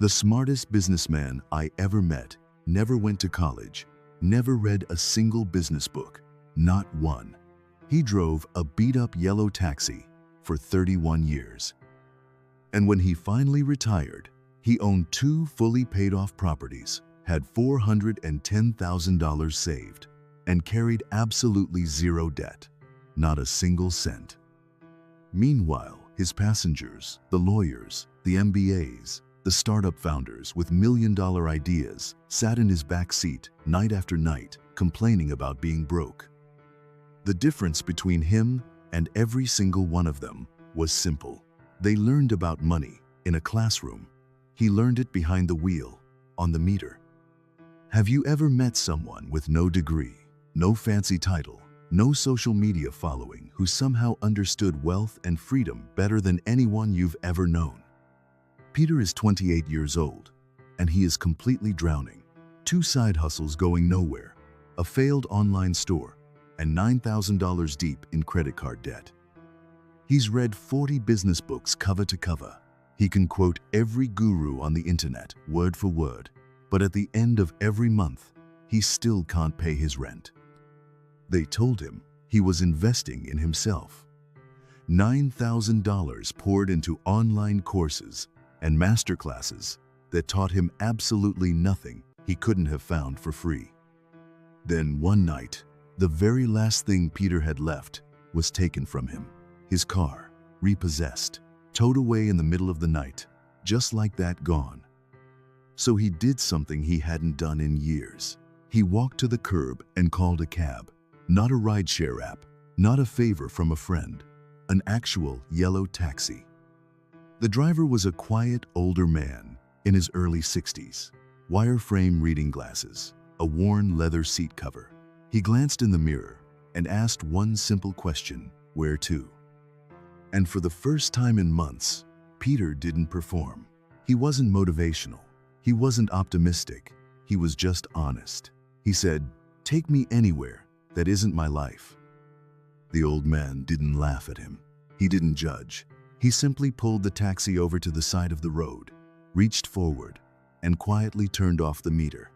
The smartest businessman I ever met never went to college, never read a single business book, not one. He drove a beat-up yellow taxi for 31 years. And when he finally retired, he owned 2 fully paid-off properties, had $410,000 saved, and carried absolutely zero debt, not a single cent. Meanwhile, his passengers, the lawyers, the MBAs, the startup founders with million-dollar ideas, sat in his back seat night after night, complaining about being broke. The difference between him and every single one of them was simple. They learned about money in a classroom. He learned it behind the wheel, on the meter. Have you ever met someone with no degree, no fancy title, no social media following who somehow understood wealth and freedom better than anyone you've ever known? Peter is 28 years old, and he is completely drowning. 2 side hustles going nowhere, a failed online store, and $9,000 deep in credit card debt. He's read 40 business books cover to cover. He can quote every guru on the internet, word for word, but at the end of every month, he still can't pay his rent. They told him he was investing in himself. $9,000 poured into online courses and masterclasses that taught him absolutely nothing he couldn't have found for free. Then one night, the very last thing Peter had left was taken from him. His car, repossessed, towed away in the middle of the night, just like that, gone. So he did something he hadn't done in years. He walked to the curb and called a cab. Not a rideshare app, not a favor from a friend, an actual yellow taxi. The driver was a quiet, older man in his early 60s, wireframe reading glasses, a worn leather seat cover. He glanced in the mirror and asked one simple question: where to? And for the first time in months, Peter didn't perform. He wasn't motivational. He wasn't optimistic. He was just honest. He said, "Take me anywhere that isn't my life." The old man didn't laugh at him. He didn't judge. He simply pulled the taxi over to the side of the road, reached forward, and quietly turned off the meter.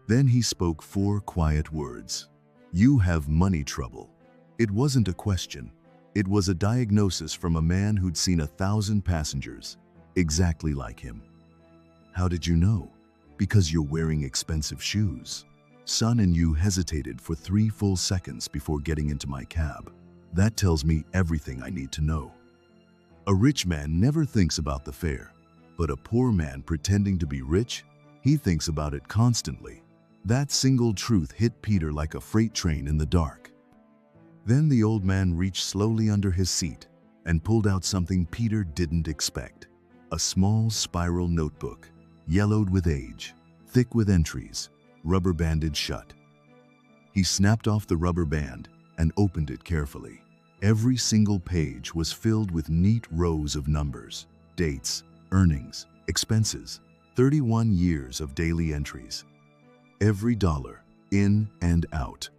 Then he spoke 4 quiet words. "You have money trouble." It wasn't a question. It was a diagnosis from a man who'd seen 1,000 passengers, exactly like him. "How did you know?" "Because you're wearing expensive shoes." "Son, and you hesitated for 3 full seconds before getting into my cab. That tells me everything I need to know." A rich man never thinks about the fare, but a poor man pretending to be rich, he thinks about it constantly. That single truth hit Peter like a freight train in the dark. Then the old man reached slowly under his seat and pulled out something Peter didn't expect. A small spiral notebook, yellowed with age, thick with entries, rubber banded shut. He snapped off the rubber band and opened it carefully. Every single page was filled with neat rows of numbers, dates, earnings, expenses, 31 years of daily entries. Every dollar, in and out.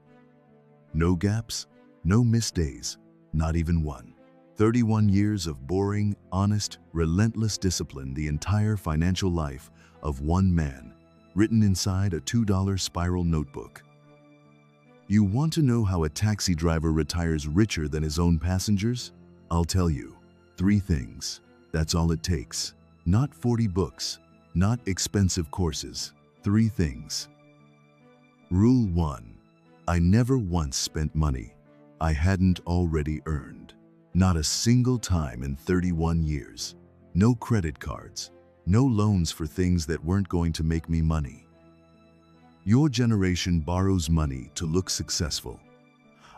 No gaps, no missed days, not even one. 31 years of boring, honest, relentless discipline, the entire financial life of one man, written inside a $2 spiral notebook. You want to know how a taxi driver retires richer than his own passengers? I'll tell you. 3 things. That's all it takes. Not 40 books, not expensive courses. 3 things. Rule 1. I never once spent money I hadn't already earned. Not a single time in 31 years. No credit cards. No loans for things that weren't going to make me money. Your generation borrows money to look successful.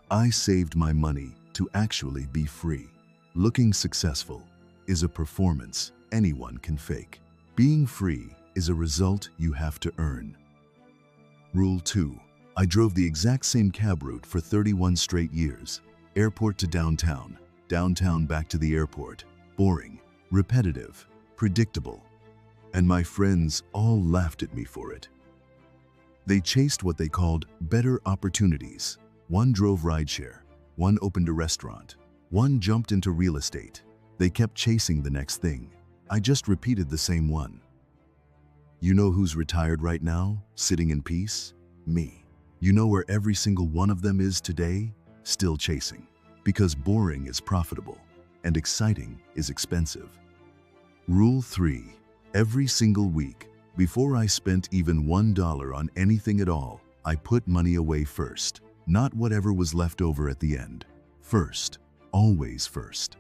I saved my money to actually be free. Looking successful is a performance anyone can fake. Being free is a result you have to earn. Rule 2. I drove the exact same cab route for 31 straight years. Airport to downtown, downtown back to the airport. Boring, repetitive, predictable. And my friends all laughed at me for it. They chased what they called better opportunities. One drove rideshare, one opened a restaurant, one jumped into real estate. They kept chasing the next thing. I just repeated the same one. You know who's retired right now, sitting in peace? Me. You know where every single one of them is today? Still chasing. Because boring is profitable and exciting is expensive. Rule 3. Every single week, before I spent even $1 on anything at all, I put money away first. Not whatever was left over at the end. First. Always first.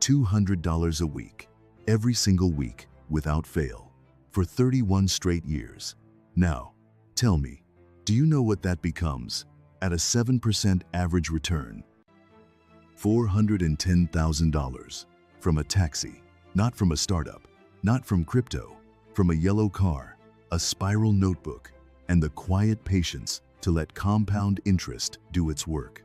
$200 a week. Every single week, without fail. For 31 straight years. Now, tell me, do you know what that becomes at a 7% average return? $410,000 from a taxi, not from a startup, not from crypto, from a yellow car, a spiral notebook, and the quiet patience to let compound interest do its work.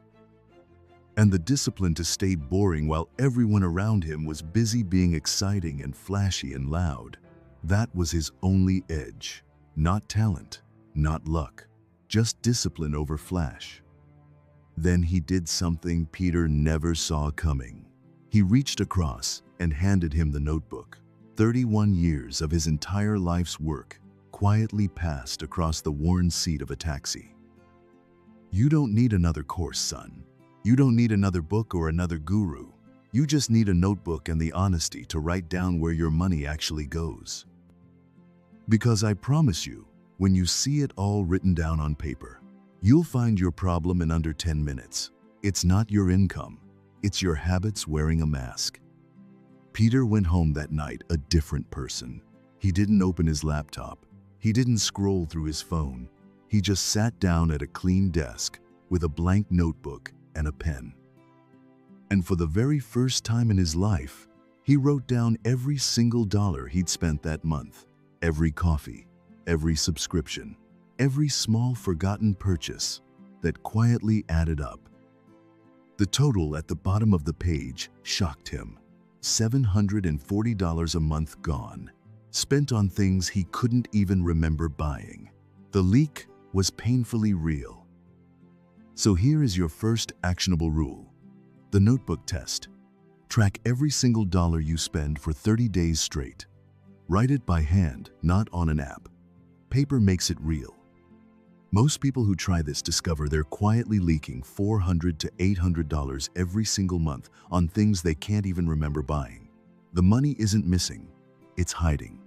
And the discipline to stay boring while everyone around him was busy being exciting and flashy and loud. That was his only edge. Not talent, not luck, just discipline over flash. Then he did something Peter never saw coming. He reached across and handed him the notebook. 31 years of his entire life's work quietly passed across the worn seat of a taxi. You don't need another course, son. You don't need another book or another guru. You just need a notebook and the honesty to write down where your money actually goes. Because I promise you, when you see it all written down on paper, you'll find your problem in under 10 minutes. It's not your income. It's your habits wearing a mask. Peter went home that night a different person. He didn't open his laptop. He didn't scroll through his phone. He just sat down at a clean desk with a blank notebook and a pen. And for the very first time in his life, he wrote down every single dollar he'd spent that month, every coffee, every subscription, every small forgotten purchase that quietly added up. The total at the bottom of the page shocked him. $740 a month gone, spent on things he couldn't even remember buying. The leak was painfully real. So here is your first actionable rule. The notebook test. Track every single dollar you spend for 30 days straight. Write it by hand, not on an app. Paper makes it real. Most people who try this discover they're quietly leaking $400 to $800 every single month on things they can't even remember buying. The money isn't missing, it's hiding.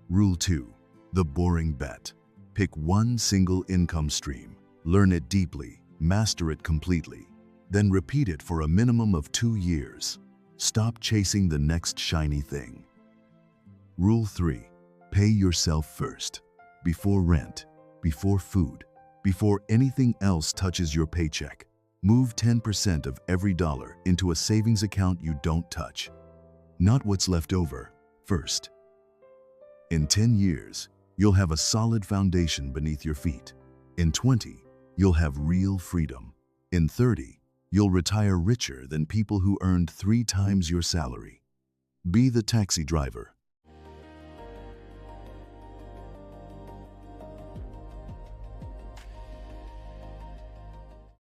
Rule 2. The boring bet. Pick one single income stream. Learn it deeply, master it completely. Then repeat it for a minimum of 2 years. Stop chasing the next shiny thing. Rule 3. Pay yourself first. Before rent, before food, before anything else touches your paycheck. Move 10% of every dollar into a savings account you don't touch. Not what's left over, first. In 10 years, you'll have a solid foundation beneath your feet. In 20, you'll have real freedom. In 30, you'll retire richer than people who earned 3 times your salary. Be the taxi driver,